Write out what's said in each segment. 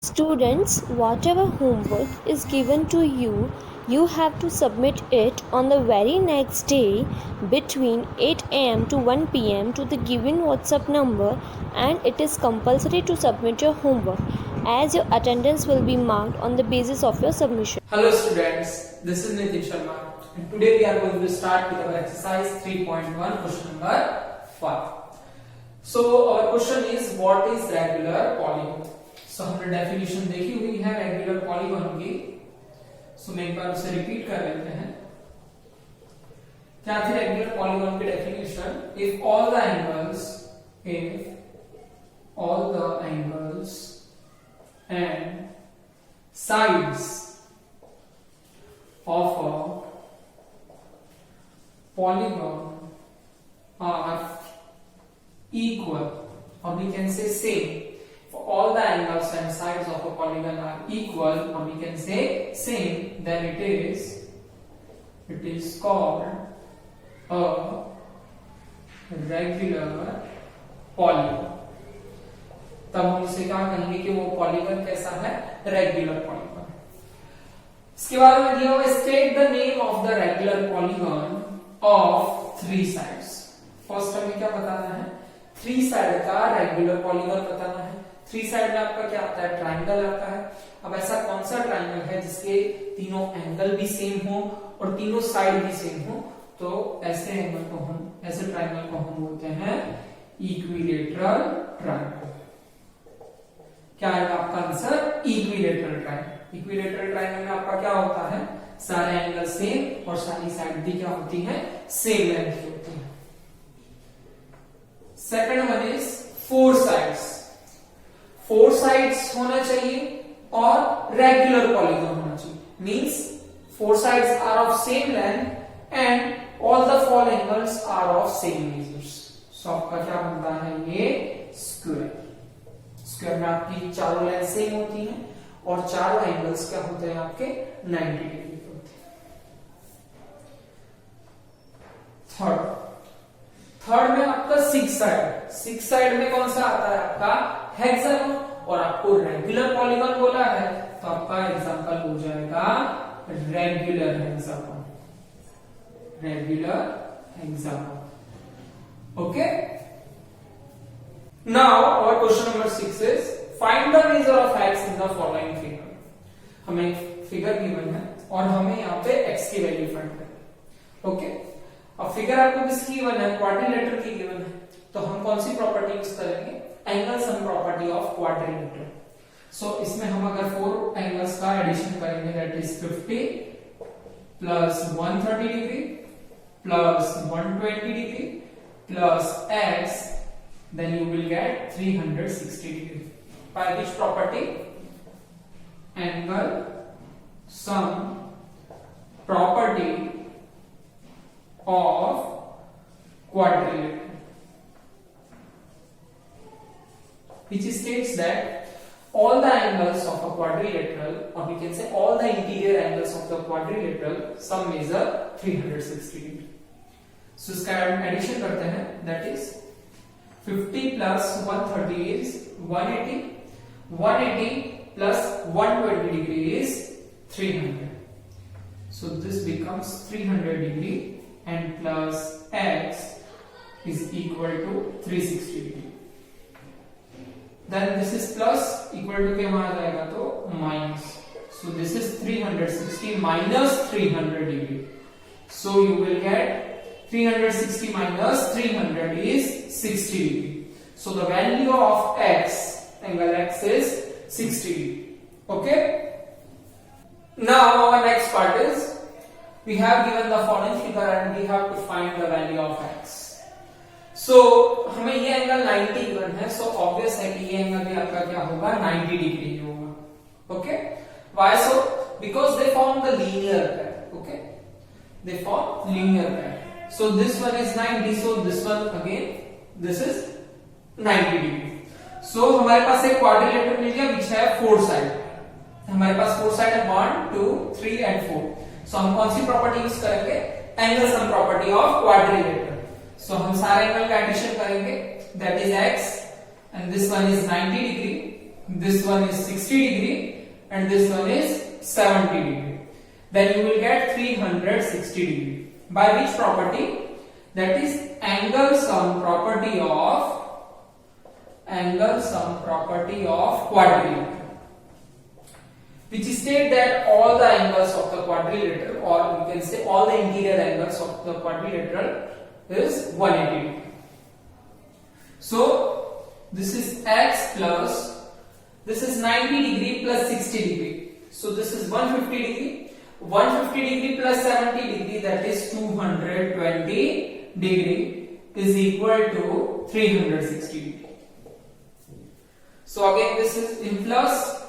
Students, whatever homework is given to you, you have to submit it on the very next day between 8 am to 1 pm to the given WhatsApp number, and it is compulsory to submit your homework as your attendance will be marked on the basis of your submission. Hello students, this is Nitin Sharma and today we are going to start with our exercise 3.1 question number 5. So our question is what is regular polygon? So हमने definition देखी हुई है regular polygon की. सो मैं एक बार उसे repeat कर लेते हैं. क्या थी रेगुलर पॉलीगॉन की definition? If all the angles and sides of a polygon are equal, or we can say same. For all the angles and sides of a polygon are equal, or we can say same, then it is called a regular polygon. तब हम इसे क्या कहेंगे कि वो polygon कैसा है? Regular polygon. इसके बाद में दिया हुआ state the name of the regular polygon of three sides. First हमें क्या बताना है? थ्री साइड का रेगुलर पॉलीगन बताना है. थ्री साइड में आपका क्या आता है? ट्राइंगल आता है. अब ऐसा कौन सा ट्राइंगल है जिसके तीनों एंगल भी सेम हो और तीनों साइड भी सेम हो? तो ऐसे ट्राइंगल को हम बोलते हैं इक्विलेटरल ट्राइंगल. क्या आएगा आपका answer? Equilateral triangle. Equilateral triangle में आपका क्या होता है? सारे एंगल सेम और सारी साइड भी क्या होती है? सेम लेंथ की होती है. Second one is four sides. Four sides होना चाहिए और रेगुलर पॉलीगन होना चाहिए. Means four sides are of same length and all the four angles are of same measures. So आपका क्या बनता है? ये स्क्वायर. स्क्वायर में आपकी चारों लेंथ सेम होती हैं और चारों एंगल्स क्या होते हैं? आपके 90 डिग्री के होते हैं. थर्ड में आपका सिक्स साइड में कौन सा आता है? आपका हेक्सागन. और आपको रेगुलर पॉलीगन बोला है तो आपका एग्जांपल हो जाएगा regular hexagon. Okay. Now our question number 6 is find the measure of x in the following figure. हमें फिगर गिवन है और हमें यहाँ पे x की वैल्यू फाइंड करनी है. ओके. अब फिगर आपको किसकी गिवन है? क्वाड्रिलेटरल की गिवन है. तो हम कौन सी प्रॉपर्टी यूज करेंगे? Angle sum property of quadrilateral. So इसमें हम अगर फोर एंगल्स का एडिशन करेंगे that is 50 plus 130 degree plus 120 degree plus x, then you will get 360 degree. By which property? Angle sum property of quadrilateral, which states that all the angles of a quadrilateral, or we can say all the interior angles of the quadrilateral sum measure 360 degree. So इसका addition करते हैं. That is 50 plus 130 is 180. 180 plus 120 degree is 300. So this becomes 300 degree and plus x is equal to 360 degree. Then this is plus equal to क्या माना जाएगा? तो minus. So this is 360 minus 300 degree. So you will get 360 minus 300 is 60 degree. So the value of x, angle x is 60 degree. Okay. Now our next part is we have given the following figure and we have to find the value of x. So हमें ये angle 90 given है. So obvious है कि ये angle भी आपका क्या होगा? 90 डिग्री होगा. Okay. Why so? Because they form the linear pair. Okay. They form linear pair. So this one is 90. So this one again, this is 90 degree. So हमारे पास एक क्वाड्रिलेटरल मिल गया which है फोर साइड. हमारे पास four side है 1 2 3 and 4. So हम कौन सी property use करेंगे? Angle sum property of quadrilateral. So हम सारे एंगल का एडिशन करेंगे. that is x and this one is 90 degree this one is 60 degree and this one is 70 degree. Then you will get 360 degree. By which property? That is angle sum property of quadrilateral, which state that all the angles of the quadrilateral, or we can say all the interior angles of the quadrilateral is 180 degree. So this is x plus, this is 90 degree plus 60 degree. So this is 150 degree. 150 degree plus 70 degree, that is 220 degree, is equal to 360 degree. So again this is in plus,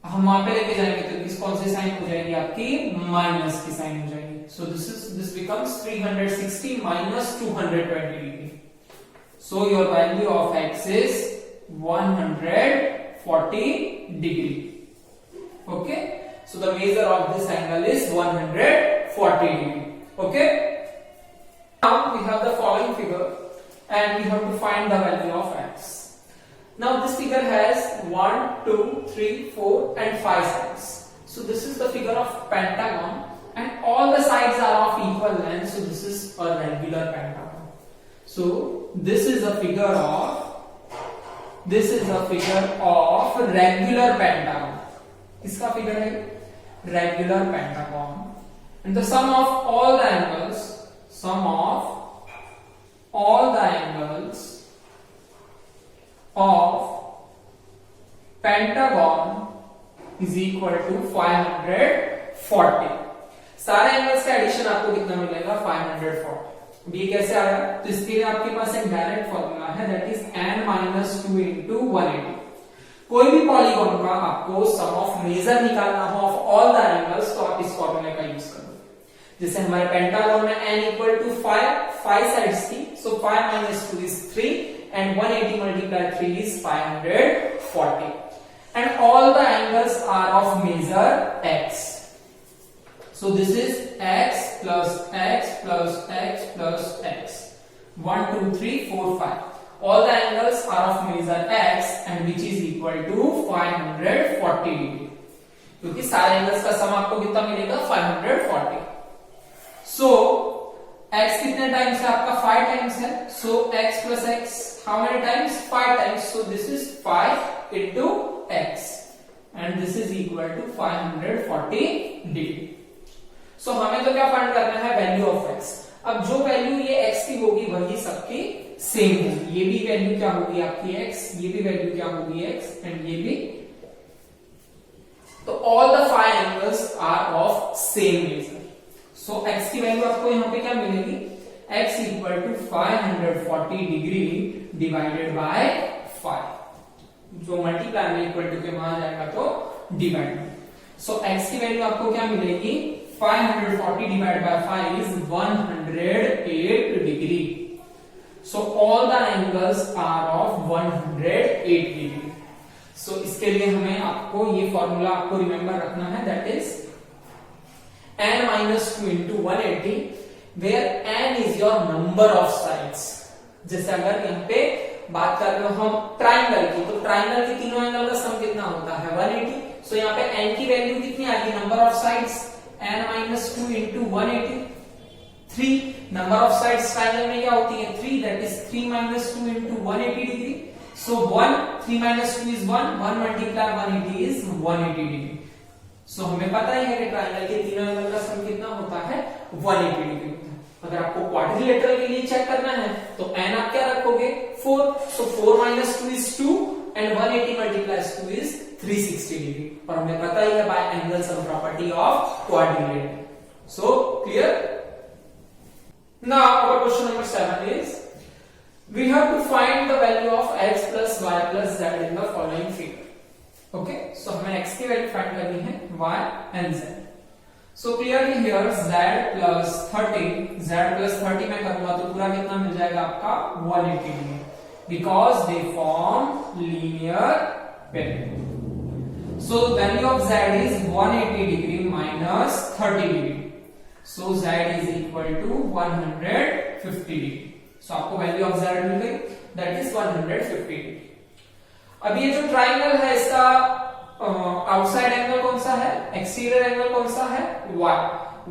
हम वहां पे लेके जाएंगे तो किस कौन सी sign हो जाएगी आपकी, माइनस की साइन हो जाएगी. So this becomes 360 minus 220 degree. So your value of x is 140 degree. Okay. So the measure of this angle is 140 degree. Okay. Now we have the following figure and we have to find the value of x. Now this figure has 1, 2, 3, 4 and 5 sides. So this is the figure of pentagon and all the sides are of equal length. So this is a regular pentagon. So this is a figure of regular pentagon. इसका figure है regular pentagon, and the sum of all the angles of pentagon is equal to 540. सारे angles का addition आपको कितना मिलेगा, 540. अब ये कैसे आया, तो इसके लिए आपके पास एक डायरेक्ट फॉर्मूला है, that is n minus 2 into 180. कोई भी पॉलीगॉन का आपको सम ऑफ मेजर निकालना हो ऑफ ऑल द एंगल्स, तो आप इस फॉर्मूले का यूज करो. जैसे हमारे पेंटागन में n इक्वल टू 5 साइड्स थी, सो 5 minus 2 is 3 and 180 multiplied 3 is 540, and all the angles are of measure x. So this is x plus x plus x plus x. 1, 2, 3, 4, 5. All the angles are of measure x and which is equal to 540 degree. क्योंकि सारे angles का सम आपको कितना मिलेगा, 540. So x कितने times है आपका, 5 times है. So x plus x, how many times, 5 times. So this is 5 into x and this is equal to 540 degree. So हमें तो क्या फाइंड करना है, वैल्यू ऑफ x. अब जो वैल्यू ये x की होगी वही सबकी सेम होगी. ये भी वैल्यू क्या होगी आपकी x, ये भी वैल्यू क्या होगी x, एंड ये भी. तो all the 5 angles are of same measure. So x की वैल्यू आपको यहाँ पे क्या मिलेगी, x equal to 540 degree divided by 5. जो मल्टीप्लाई में इक्वल टू के वहां जाएगा तो डिवाइड. सो x की वैल्यू आपको क्या मिलेगी, 540 divided by 5 is 108 degree. So all the angles are of 108 degree. So इसके लिए हमें आपको ये फॉर्मूला आपको रिमेंबर रखना है, that is n minus 2 into 180, where n is your number of sides. जैसे अगर यहाँ पे बात कर रहे हो हम ट्राइंगल की, तो ट्राइंगल के तीनों एंगल का सम कितना होता है, 180. सो यहाँ पे n की वैल्यू कितनी आएगी, number of sides n minus 2 into 180, 3. Number of sides triangle में क्या होती है, 3, that is 3 minus 2 into 180 degree. So 1, 3 minus 2 is 1 multiply 180 is 180 degree. So हमें पता ही है कि ट्रायंगल के तीनों एंगल का सम कितना होता है, 180 डिग्री होता है. अगर आपको क्वाड्रिलेटरल के लिए चेक करना है तो n आप क्या रखोगे, 4. सो 4 minus 2 is 2 and 180 multiplies 2 is 360 degree. और हमें पता ही है by angle sum property of quadrilateral. So clear. Now our question number 7 is we have to find the value of x plus y plus z in the following figure. Okay, so हमें x की value find करनी है, y and z. So clearly here z plus 30 में करूंगा तो पूरा कितना मिल जाएगा आपका 180 degree, because they form linear pair. So value of z is 180 degree minus 30 degree. So z is equal to 150 degree. So आपको वैल्यू ऑफ z मिल गई, that is 150 degree. अब ये जो ट्राइंगल है इसका आउटसाइड एंगल कौन सा है, एक्सटीरियर एंगल कौन सा है, y.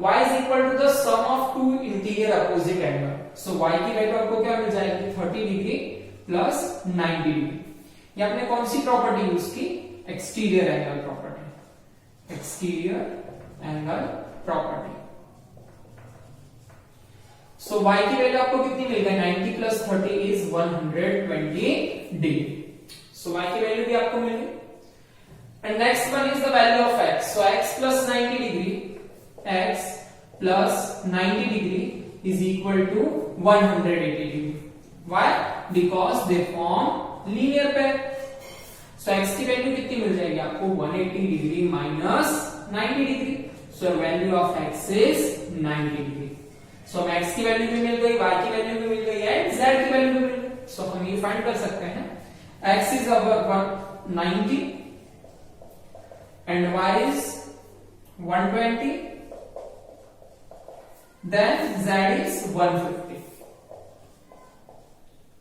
y is equal to the sum of two interior opposite angle. So y की वैल्यू आपको क्या मिल जाएगी 30 डिग्री प्लस 90 डिग्री. ये आपने कौन सी प्रॉपर्टी यूज की, exterior angle property, exterior angle property. So y की वैल्यू आपको कितनी मिल गई 90 plus 30 is 120 degree. So y की वैल्यू भी आपको मिल गई. And next one is the value of x. So x plus 90 degree, x plus 90 degree is equal to 180 degree. Why? Because they form linear pair. So x की value कितनी मिल जाएगी आपको 180 degree minus 90 degree. So value of x is 90 degree. So हम x की value भी मिल गई, y की value भी मिल गई and z की वैल्यू भी मिल गई. So हम ये फाइंड कर सकते हैं x is our 90 and y is 120, then z is 150.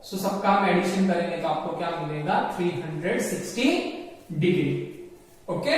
So सबका हम एडिशन करेंगे तो आपको क्या मिलेगा 360 डिग्री. ओके